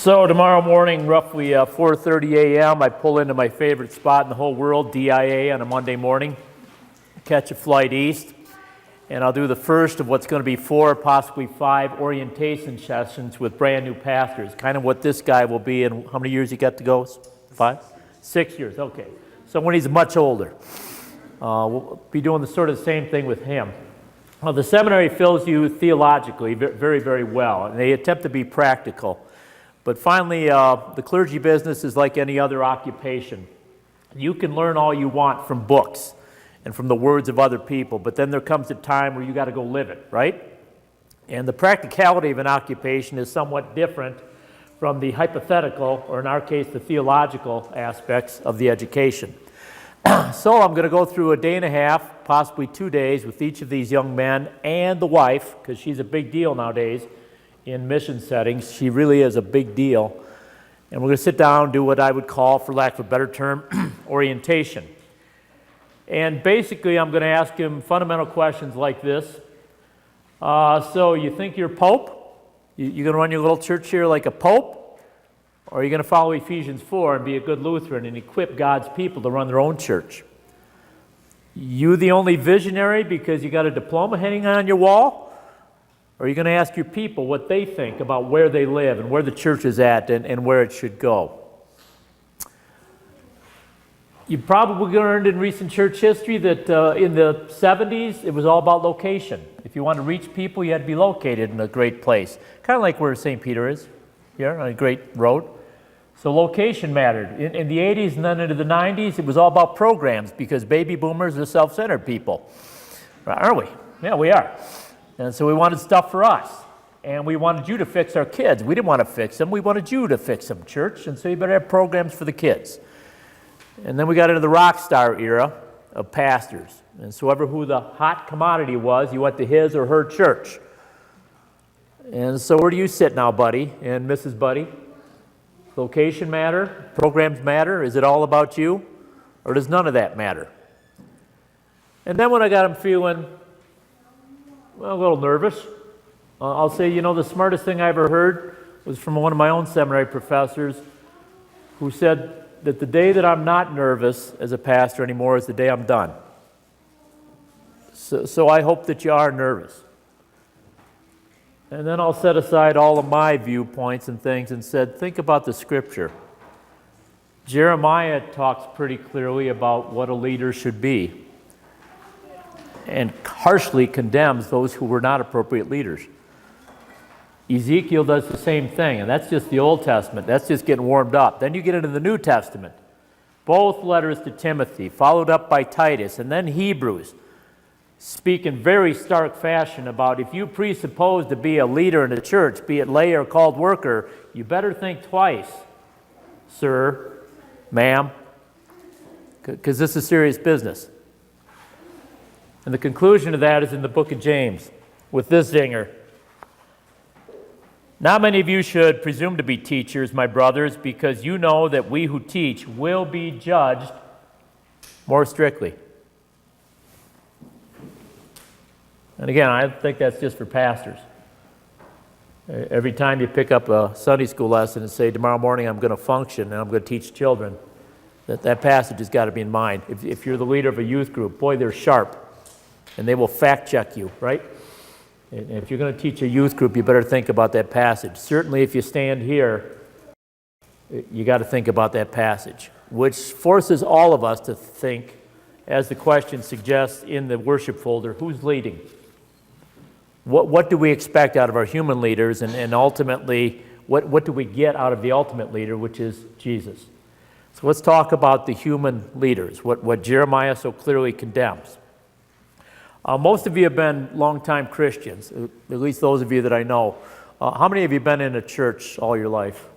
So tomorrow morning, roughly 4:30 a.m., I pull into my favorite spot in the whole world, DIA, on a Monday morning, catch a flight east, and I'll do the first of what's going to be 4, possibly 5 orientation sessions with brand new pastors, kind of what this guy will be in. How many years he got to go? 5? 6 years, okay. So when he's much older, we'll be doing the sort of same thing with him. Well, the seminary fills you theologically very, very well, and they attempt to be practical. But finally, the clergy business is like any other occupation. You can learn all you want from books and from the words of other people, but then there comes a time where you got to go live it, right? And the practicality of an occupation is somewhat different from the hypothetical, or in our case, the theological aspects of the education. So I'm going to go through a day and a half, possibly 2 days, with each of these young men and the wife, because she's a big deal nowadays in mission settings. She really is a big deal. And we're going to sit down and do what I would call, for lack of a better term, orientation. And basically, I'm going to ask him fundamental questions like this. So you think you're Pope? You're going to run your little church here like a Pope? Or are you going to follow Ephesians 4 and be a good Lutheran and equip God's people to run their own church? You the only visionary because you got a diploma hanging on your wall? Or are you going to ask your people what they think about where they live and where the church is at and where it should go? You probably learned in recent church history that in the 70s, it was all about location. If you want to reach people, you had to be located in a great place. Kind of like where St. Peter is, here on a great road. So location mattered. In the 80s and then into the 90s, it was all about programs because baby boomers are self-centered people. Aren't we? Yeah, we are. And so we wanted stuff for us. And we wanted you to fix our kids. We didn't want to fix them. We wanted you to fix them, church. And so you better have programs for the kids. And then we got into the rock star era of pastors. And so who the hot commodity was, you went to his or her church. And so where do you sit now, buddy and Mrs. Buddy? Location matter? Programs matter? Is it all about you? Or does none of that matter? And then when I got him feeling, well, a little nervous, I'll say, the smartest thing I ever heard was from one of my own seminary professors who said that the day that I'm not nervous as a pastor anymore is the day I'm done. So I hope that you are nervous. And then I'll set aside all of my viewpoints and things and said, think about the scripture. Jeremiah talks pretty clearly about what a leader should be and harshly condemns those who were not appropriate leaders. Ezekiel does the same thing, and that's just the Old Testament. That's just getting warmed up. Then you get into the New Testament. Both letters to Timothy, followed up by Titus, and then Hebrews, speak in very stark fashion about if you presuppose to be a leader in a church, be it lay or called worker, you better think twice, sir, ma'am, because this is serious business. And the conclusion of that is in the book of James, with this zinger. Not many of you should presume to be teachers, my brothers, because you know that we who teach will be judged more strictly. And again, I think that's just for pastors. Every time you pick up a Sunday school lesson and say, tomorrow morning I'm going to function and I'm going to teach children, that passage has got to be in mind. If you're the leader of a youth group, boy, they're sharp. And they will fact check you, right? And if you're going to teach a youth group, you better think about that passage. Certainly if you stand here, you got to think about that passage, which forces all of us to think, as the question suggests in the worship folder, who's leading? What do we expect out of our human leaders, and ultimately, what do we get out of the ultimate leader, which is Jesus? So let's talk about the human leaders, what Jeremiah so clearly condemns. Most of you have been longtime Christians, at least those of you that I know. How many of you have been in a church all your life?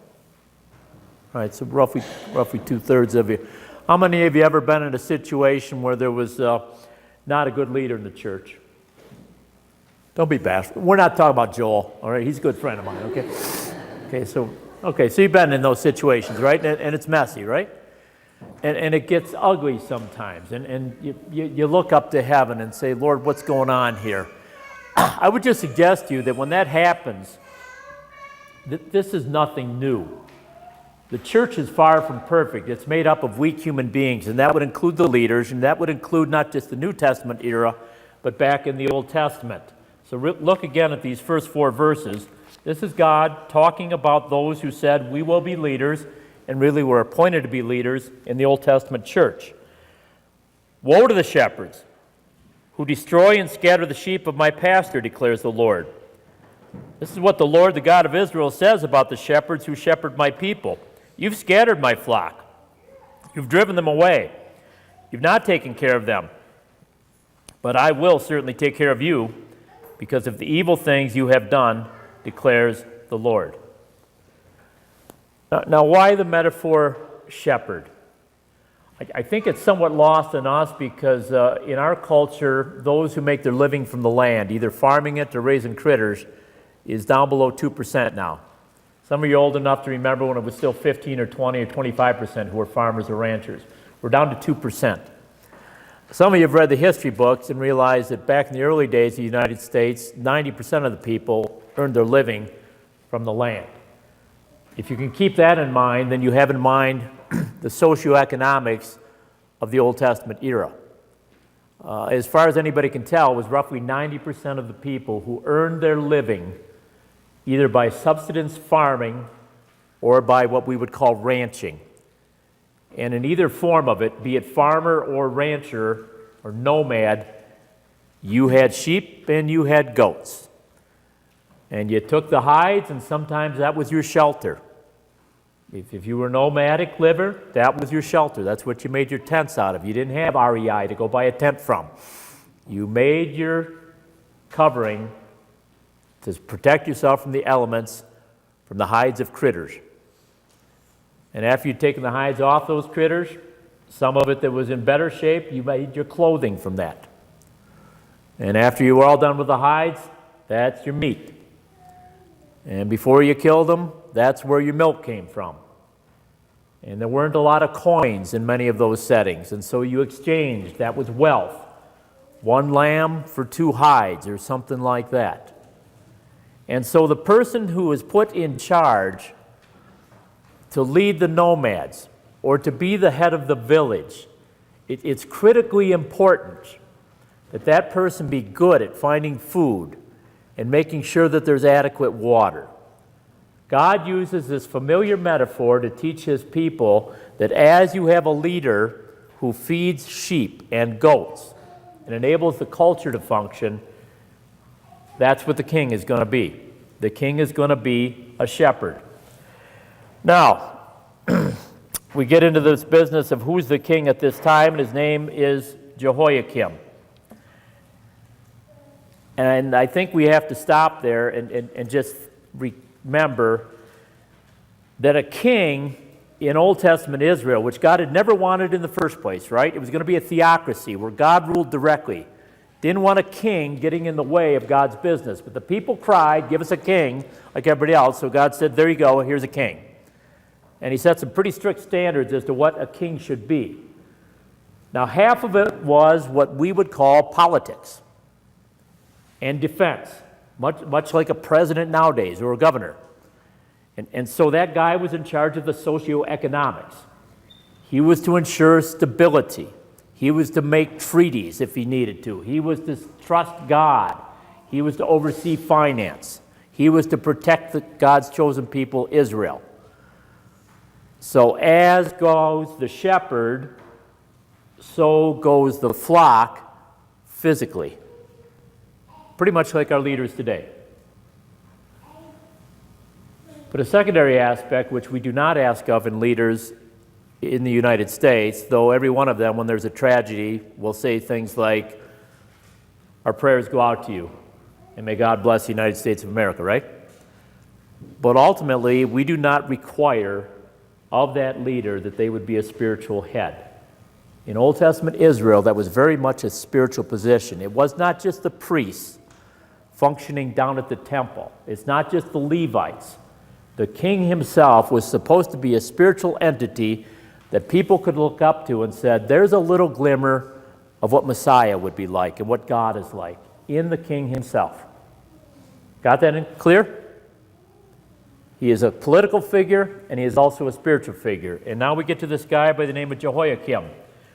All right, so roughly 2/3 of you. How many of you ever been in a situation where there was not a good leader in the church? Don't be bashful. We're not talking about Joel, all right? He's a good friend of mine, okay? Okay, so you've been in those situations, right? And it's messy, right? And it gets ugly sometimes. And you look up to heaven and say, Lord, what's going on here? I would just suggest to you that when that happens, This is nothing new. The church is far from perfect. It's made up of weak human beings, and that would include the leaders, and that would include not just the New Testament era, but back in the Old Testament. So look again at these first 4 verses. This is God talking about those who said, we will be leaders, and really were appointed to be leaders in the Old Testament church. Woe to the shepherds who destroy and scatter the sheep of my pasture, declares the Lord. This is what the Lord, the God of Israel, says about the shepherds who shepherd my people. You've scattered my flock. You've driven them away. You've not taken care of them. But I will certainly take care of you because of the evil things you have done, declares the Lord. Now, why the metaphor shepherd? I think it's somewhat lost on us because in our culture, those who make their living from the land, either farming it or raising critters, is down below 2% now. Some of you are old enough to remember when it was still 15 or 20 or 25% who were farmers or ranchers. We're down to 2%. Some of you have read the history books and realized that back in the early days of the United States, 90% of the people earned their living from the land. If you can keep that in mind, then you have in mind the socioeconomics of the Old Testament era. As far as anybody can tell, it was roughly 90% of the people who earned their living either by subsistence farming or by what we would call ranching. And in either form of it, be it farmer or rancher or nomad, you had sheep and you had goats. And you took the hides, and sometimes that was your shelter. If you were a nomadic liver, that was your shelter. That's what you made your tents out of. You didn't have REI to go buy a tent from. You made your covering to protect yourself from the elements, from the hides of critters. And after you'd taken the hides off those critters, some of it that was in better shape, you made your clothing from that. And after you were all done with the hides, that's your meat. And before you killed them, that's where your milk came from. And there weren't a lot of coins in many of those settings, and so you exchanged. That was wealth. 1 lamb for 2 hides or something like that. And so the person who is put in charge to lead the nomads or to be the head of the village, it's critically important that that person be good at finding food and making sure that there's adequate water. God uses this familiar metaphor to teach his people that as you have a leader who feeds sheep and goats and enables the culture to function, that's what the king is going to be. The king is going to be a shepherd. Now, we get into this business of who's the king at this time, and his name is Jehoiakim. And I think we have to stop there and just remember that a king in Old Testament Israel, which God had never wanted in the first place, right? It was going to be a theocracy where God ruled directly. Didn't want a king getting in the way of God's business. But the people cried, give us a king like everybody else. So God said, there you go, here's a king. And he set some pretty strict standards as to what a king should be. Now, half of it was what we would call politics and defense, much like a president nowadays or a governor. And so that guy was in charge of the socioeconomics. He was to ensure stability. He was to make treaties if he needed to. He was to trust God. He was to oversee finance. He was to protect God's chosen people, Israel. So as goes the shepherd, so goes the flock physically. Pretty much like our leaders today. But a secondary aspect, which we do not ask of in leaders in the United States, though every one of them, when there's a tragedy, will say things like, our prayers go out to you, and may God bless the United States of America, right? But ultimately, we do not require of that leader that they would be a spiritual head. In Old Testament Israel, that was very much a spiritual position. It was not just the priests functioning down at the temple. It's not just the Levites. The king himself was supposed to be a spiritual entity that people could look up to and said, there's a little glimmer of what Messiah would be like and what God is like in the king himself. Got that in clear? He is a political figure, and he is also a spiritual figure. And now we get to this guy by the name of Jehoiakim,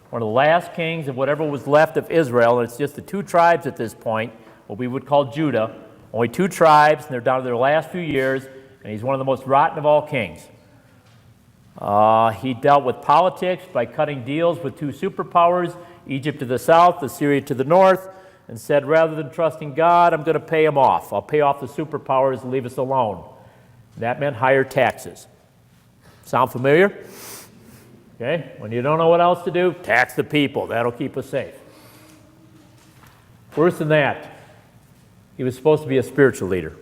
one of the last kings of whatever was left of Israel, and it's just the two tribes at this point, what we would call Judah. Only two tribes, and they're down to their last few years, and he's one of the most rotten of all kings. He dealt with politics by cutting deals with two superpowers, Egypt to the south, Assyria to the north, and said, rather than trusting God, I'm going to pay him off. I'll pay off the superpowers and leave us alone. That meant higher taxes. Sound familiar? Okay, when you don't know what else to do, tax the people. That'll keep us safe. Worse than that, he was supposed to be a spiritual leader.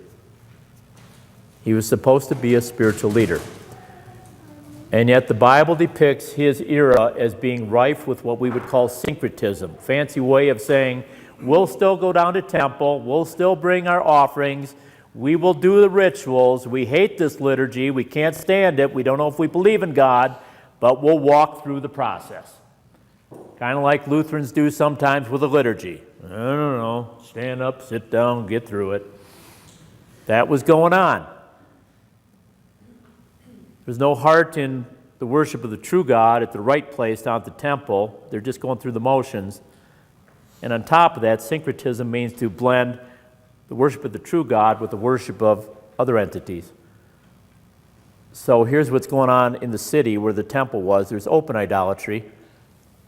He was supposed to be a spiritual leader. And yet the Bible depicts his era as being rife with what we would call syncretism, fancy way of saying, we'll still go down to temple, we'll still bring our offerings, we will do the rituals, we hate this liturgy, we can't stand it, we don't know if we believe in God, but we'll walk through the process. Kind of like Lutherans do sometimes with a liturgy. I don't know, stand up, sit down, get through it. That was going on. There's no heart in the worship of the true God at the right place down at the temple. They're just going through the motions. And on top of that, syncretism means to blend the worship of the true God with the worship of other entities. So here's what's going on in the city where the temple was. There's open idolatry.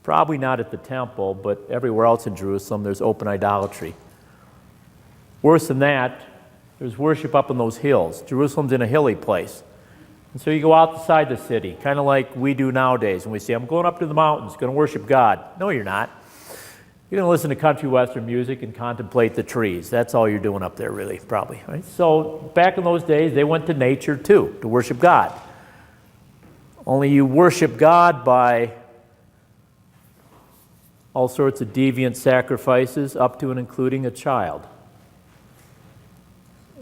Probably not at the temple, but everywhere else in Jerusalem there's open idolatry. Worse than that, there's worship up in those hills. Jerusalem's in a hilly place. And so you go outside the city, kind of like we do nowadays, and we say, I'm going up to the mountains, going to worship God. No, you're not. You're going to listen to country western music and contemplate the trees. That's all you're doing up there, really, probably. Right? So back in those days, they went to nature, too, to worship God. Only you worship God by all sorts of deviant sacrifices, up to and including a child.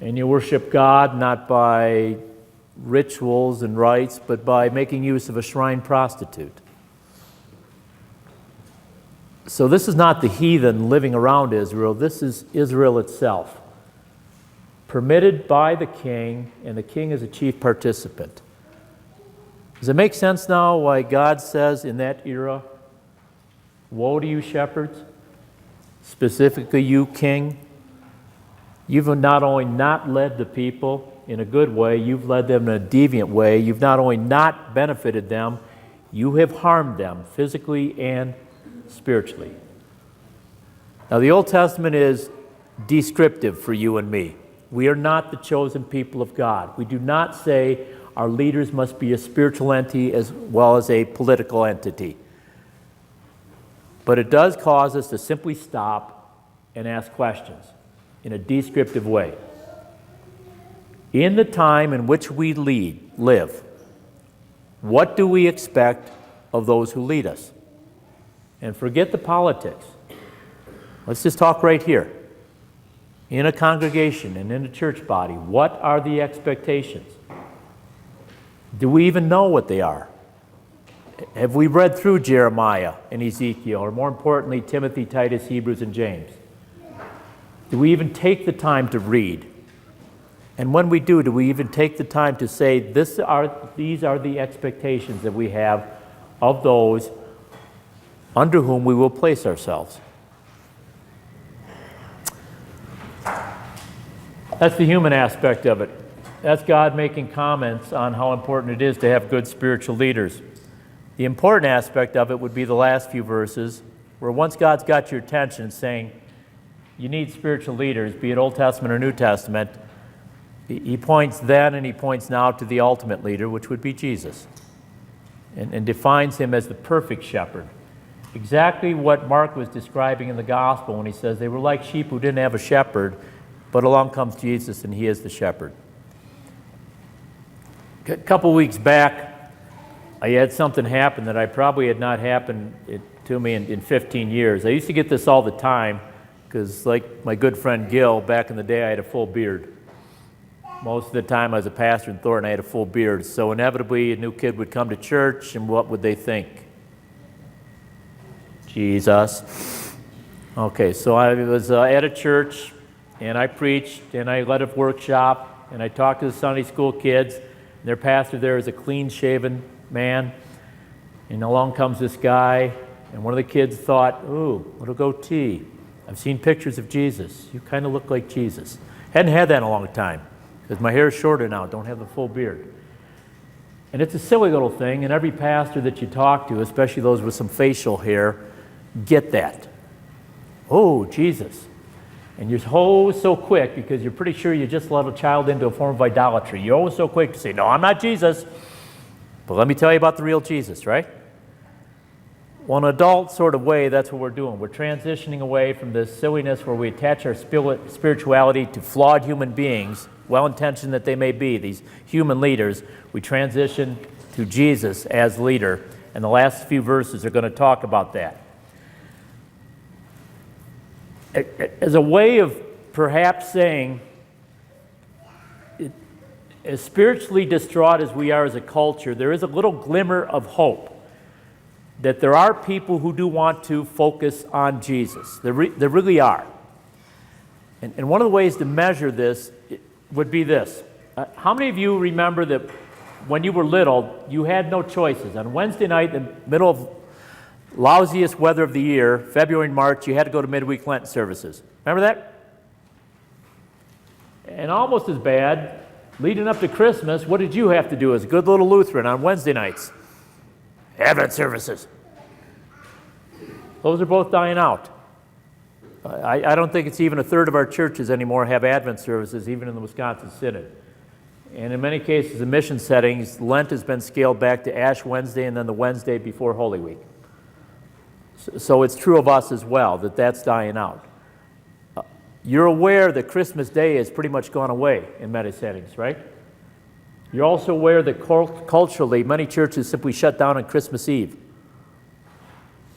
And you worship God not by rituals and rites, but by making use of a shrine prostitute. So this is not the heathen living around Israel, this is Israel itself, permitted by the king, and the king is a chief participant. Does it make sense now why God says in that era, woe to you shepherds, specifically you king? You've not only not led the people in a good way, you've led them in a deviant way. You've not only not benefited them, you have harmed them physically and spiritually. Now, the Old Testament is descriptive for you and me. We are not the chosen people of God. We do not say our leaders must be a spiritual entity as well as a political entity. But it does cause us to simply stop and ask questions in a descriptive way. In the time in which we live, what do we expect of those who lead us? And forget the politics. Let's just talk right here. In a congregation and in a church body, what are the expectations? Do we even know what they are? Have we read through Jeremiah and Ezekiel, or more importantly, Timothy, Titus, Hebrews, and James? Do we even take the time to read? And when we do we even take the time to say, these are the expectations that we have of those under whom we will place ourselves? That's the human aspect of it. That's God making comments on how important it is to have good spiritual leaders. The important aspect of it would be the last few verses, where once God's got your attention saying, you need spiritual leaders, be it Old Testament or New Testament, he points then and he points now to the ultimate leader, which would be Jesus, and defines him as the perfect shepherd. Exactly what Mark was describing in the gospel when he says they were like sheep who didn't have a shepherd, but along comes Jesus and he is the shepherd. A couple weeks back, I had something happen that I probably had not happened to me in 15 years. I used to get this all the time because, like my good friend Gil, back in the day I had a full beard. Most of the time I was a pastor in Thornton, I had a full beard. So inevitably a new kid would come to church, and what would they think? Jesus. Okay, so I was at a church, and I preached, and I led a workshop, and I talk to the Sunday school kids, and their pastor there is a clean-shaven man, and along comes this guy, and one of the kids thought, ooh, little goatee. I've seen pictures of Jesus. You kind of look like Jesus. Hadn't had that in a long time, because my hair is shorter now, don't have the full beard. And it's a silly little thing, and every pastor that you talk to, especially those with some facial hair, get that. Oh, Jesus. And you're always so quick, because you're pretty sure you just let a child into a form of idolatry. You're always so quick to say, no, I'm not Jesus. But let me tell you about the real Jesus, right? Well, in an adult sort of way, that's what we're doing. We're transitioning away from this silliness where we attach our spirituality to flawed human beings, well-intentioned that they may be, these human leaders. We transition to Jesus as leader, and the last few verses are going to talk about that. As a way of perhaps saying, as spiritually distraught as we are as a culture, there is a little glimmer of hope that there are people who do want to focus on Jesus. There really are. And one of the ways to measure this would be this. How many of you remember that when you were little, you had no choices? On Wednesday night, in the middle of lousiest weather of the year, February and March, you had to go to midweek Lenten services. Remember that? And almost as bad, leading up to Christmas, what did you have to do as a good little Lutheran on Wednesday nights? Advent services. Those are both dying out. I don't think it's even a third of our churches anymore have Advent services, even in the Wisconsin Synod. And in many cases, in mission settings, Lent has been scaled back to Ash Wednesday and then the Wednesday before Holy Week. So it's true of us as well, that that's dying out. You're aware that Christmas Day has pretty much gone away in many settings, right? You're also aware that culturally, many churches simply shut down on Christmas Eve.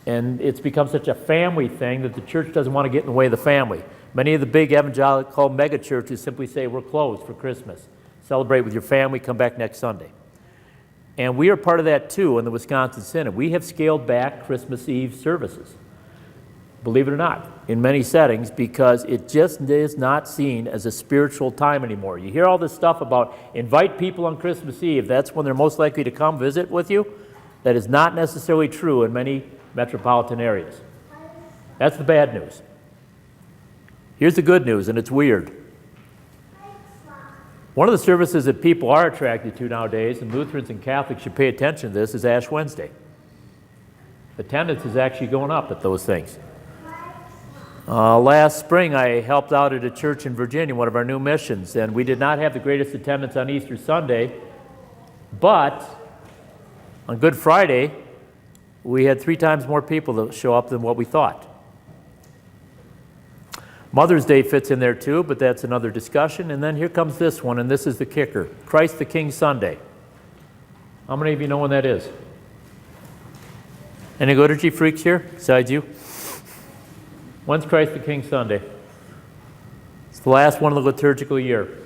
And it's become such a family thing that the church doesn't want to get in the way of the family. Many of the big evangelical mega churches simply say, we're closed for Christmas. Celebrate with your family, come back next Sunday. And we are part of that too in the Wisconsin Synod. We have scaled back Christmas Eve services, believe it or not, in many settings, because it just is not seen as a spiritual time anymore. You hear all this stuff about invite people on Christmas Eve. That's when they're most likely to come visit with you. That is not necessarily true in many metropolitan areas. That's the bad news. Here's the good news, and it's weird. One of the services that people are attracted to nowadays, and Lutherans and Catholics should pay attention to this, is Ash Wednesday. Attendance is actually going up at those things. Last spring, I helped out at a church in Virginia, one of our new missions, and we did not have the greatest attendance on Easter Sunday, but on Good Friday, we had 3 times more people that show up than what we thought. Mother's Day fits in there too, but that's another discussion. And then here comes this one, and this is the kicker. Christ the King Sunday. How many of you know when that is? Any liturgy freaks here besides you? When's Christ the King Sunday? It's the last one of the liturgical year.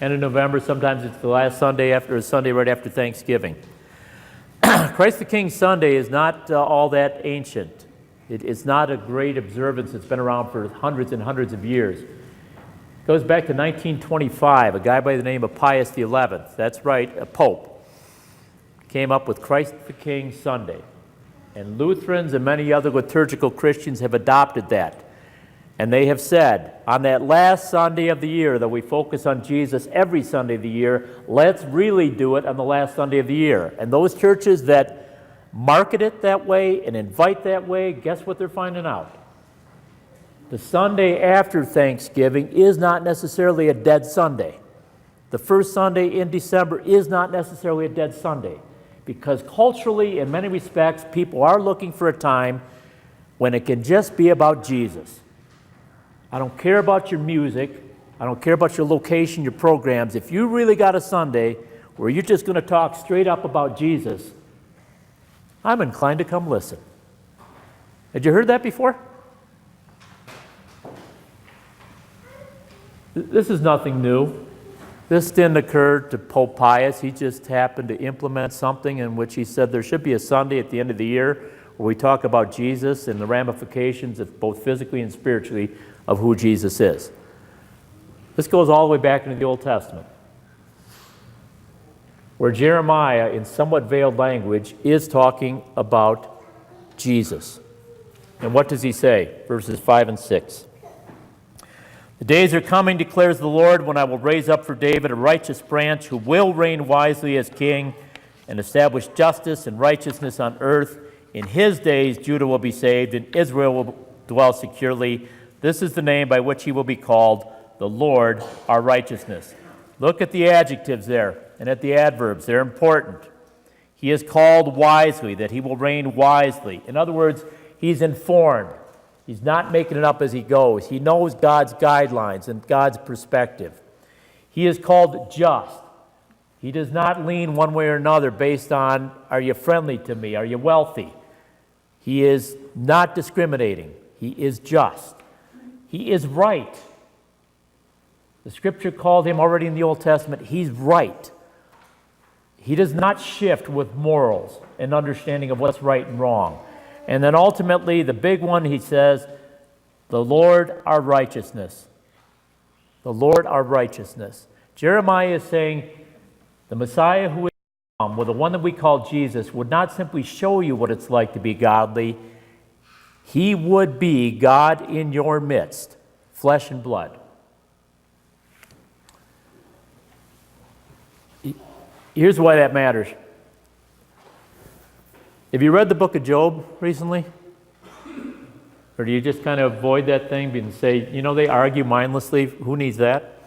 End of November, sometimes it's the last Sunday after a Sunday right after Thanksgiving. Christ the King Sunday is not all that ancient. It's not a great observance that's been around for hundreds and hundreds of years. It goes back to 1925. A guy by the name of Pius XI, that's right, a pope, came up with Christ the King Sunday. And Lutherans and many other liturgical Christians have adopted that. And they have said, on that last Sunday of the year that we focus on Jesus every Sunday of the year, let's really do it on the last Sunday of the year. And those churches that market it that way and invite that way, guess what they're finding out? The Sunday after Thanksgiving is not necessarily a dead Sunday. The first Sunday in December is not necessarily a dead Sunday, because culturally, in many respects, people are looking for a time when it can just be about Jesus. I don't care about your music. I don't care about your location, your programs. If you really got a Sunday where you're just going to talk straight up about Jesus, I'm inclined to come listen. Had you heard that before? This is nothing new. This didn't occur to Pope Pius. He just happened to implement something in which he said there should be a Sunday at the end of the year where we talk about Jesus and the ramifications of both physically and spiritually of who Jesus is. This goes all the way back into the Old Testament. where Jeremiah, in somewhat veiled language, is talking about Jesus. And what does he say? Verses 5 and 6. The days are coming, declares the Lord, when I will raise up for David a righteous branch who will reign wisely as king and establish justice and righteousness on earth. In his days Judah will be saved and Israel will dwell securely. This is the name by which he will be called, the Lord our righteousness. Look at the adjectives there and at the adverbs. They're important. He is called wisely, that he will reign wisely. In other words, he's informed. He's not making it up as he goes. He knows God's guidelines and God's perspective. He is called just. He does not lean one way or another based on, are you friendly to me? Are you wealthy? He is not discriminating. He is just. He is right. The scripture called him already in the Old Testament, he's right. He does not shift with morals and understanding of what's right and wrong. And then ultimately, the big one, he says, the Lord our righteousness. The Lord our righteousness. Jeremiah is saying the Messiah who is to come, well, the one that we call Jesus, would not simply show you what it's like to be godly. He would be God in your midst, flesh and blood. Here's why that matters. Have you read the book of Job recently? Or do you just kind of avoid that thing and say, you know, they argue mindlessly. Who needs that?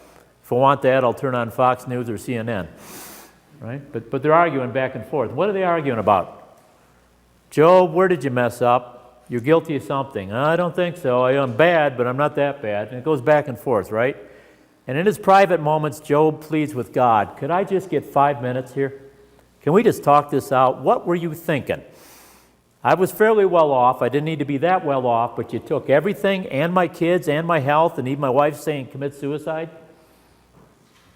If I want that, I'll turn on Fox News or CNN. Right? But they're arguing back and forth. What are they arguing about? Job, where did you mess up? You're guilty of something. I don't think so. I'm bad, but I'm not that bad. And it goes back and forth, right? And in his private moments, Job pleads with God, could I just get 5 minutes here? Can we just talk this out? What were you thinking? I was fairly well off. I didn't need to be that well off, but you took everything and my kids and my health, and even my wife saying commit suicide.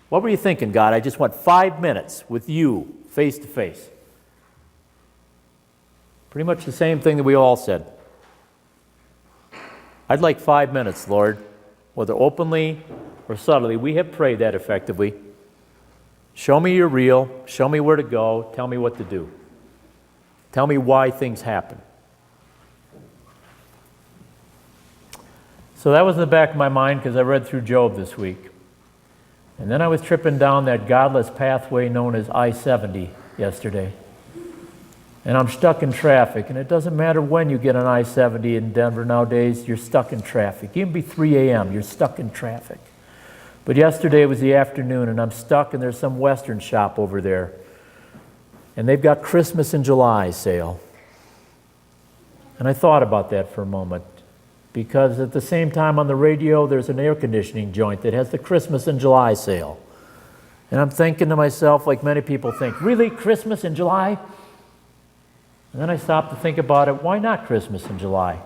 What were you thinking, God? I just want 5 minutes with you, face to face. Pretty much the same thing that we all said. I'd like 5 minutes, Lord, whether openly or subtly. We have prayed that effectively. Show me you're real. Show me where to go. Tell me what to do. Tell me why things happen. So that was in the back of my mind because I read through Job this week. And then I was tripping down that godless pathway known as I-70 yesterday. And I'm stuck in traffic. And it doesn't matter when you get on I-70 in Denver nowadays, you're stuck in traffic. Even be 3 a.m., you're stuck in traffic. But yesterday was the afternoon, and I'm stuck, and there's some Western shop over there. And they've got Christmas in July sale. And I thought about that for a moment, because at the same time on the radio, there's an air conditioning joint that has the Christmas in July sale. And I'm thinking to myself, like many people think, really, Christmas in July? And then I stopped to think about it, why not Christmas in July?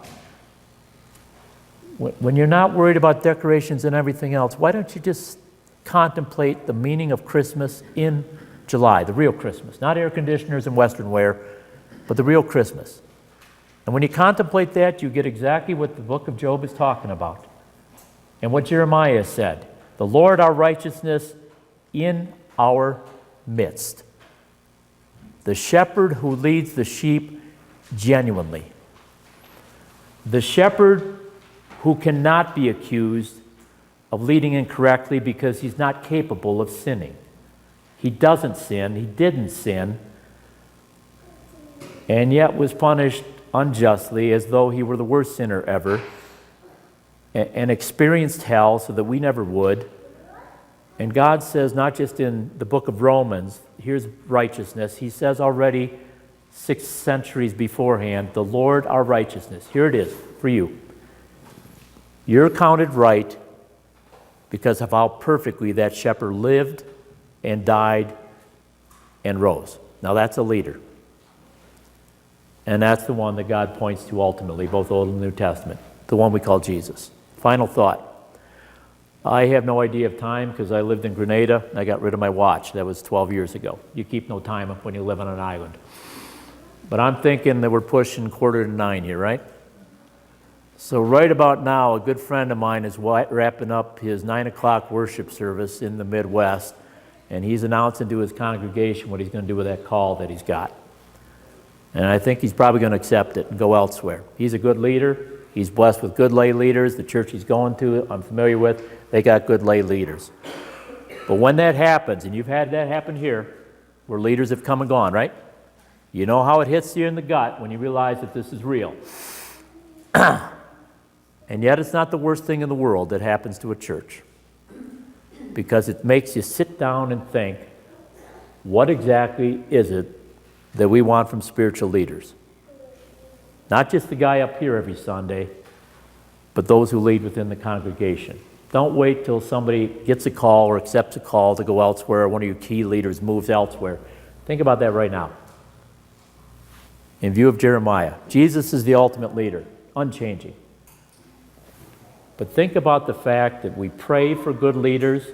When you're not worried about decorations and everything else, why don't you just contemplate the meaning of Christmas in July, the real Christmas, not air conditioners and Western wear, but the real Christmas. And when you contemplate that, you get exactly what the book of Job is talking about. And what Jeremiah said, the Lord our righteousness in our midst. The shepherd who leads the sheep genuinely. The shepherd who cannot be accused of leading incorrectly because he's not capable of sinning. He doesn't sin, he didn't sin, and yet was punished unjustly as though he were the worst sinner ever, and experienced hell so that we never would. And God says, not just in the book of Romans, here's righteousness, he says already 6 centuries beforehand, the Lord our righteousness. Here it is for you. You're counted right because of how perfectly that shepherd lived and died and rose. Now that's a leader. And that's the one that God points to ultimately, both Old and New Testament, the one we call Jesus. Final thought. I have no idea of time because I lived in Grenada and I got rid of my watch. That was 12 years ago. You keep no time when you live on an island. But I'm thinking that we're pushing 8:45 here, right? So right about now, a good friend of mine is wrapping up his 9 o'clock worship service in the Midwest, and he's announcing to his congregation what he's going to do with that call that he's got. And I think he's probably going to accept it and go elsewhere. He's a good leader. He's blessed with good lay leaders. The church he's going to, I'm familiar with, they got good lay leaders. But when that happens, and you've had that happen here, where leaders have come and gone, right? You know how it hits you in the gut when you realize that this is real. And yet it's not the worst thing in the world that happens to a church, because it makes you sit down and think, what exactly is it that we want from spiritual leaders? Not just the guy up here every Sunday, but those who lead within the congregation. Don't wait till somebody gets a call or accepts a call to go elsewhere, or one of your key leaders moves elsewhere. Think about that right now. In view of Jeremiah, Jesus is the ultimate leader, unchanging. But think about the fact that we pray for good leaders,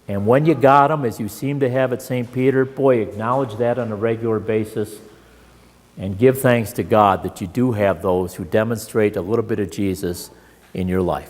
and when you got them, as you seem to have at St. Peter, boy, acknowledge that on a regular basis and give thanks to God that you do have those who demonstrate a little bit of Jesus in your life.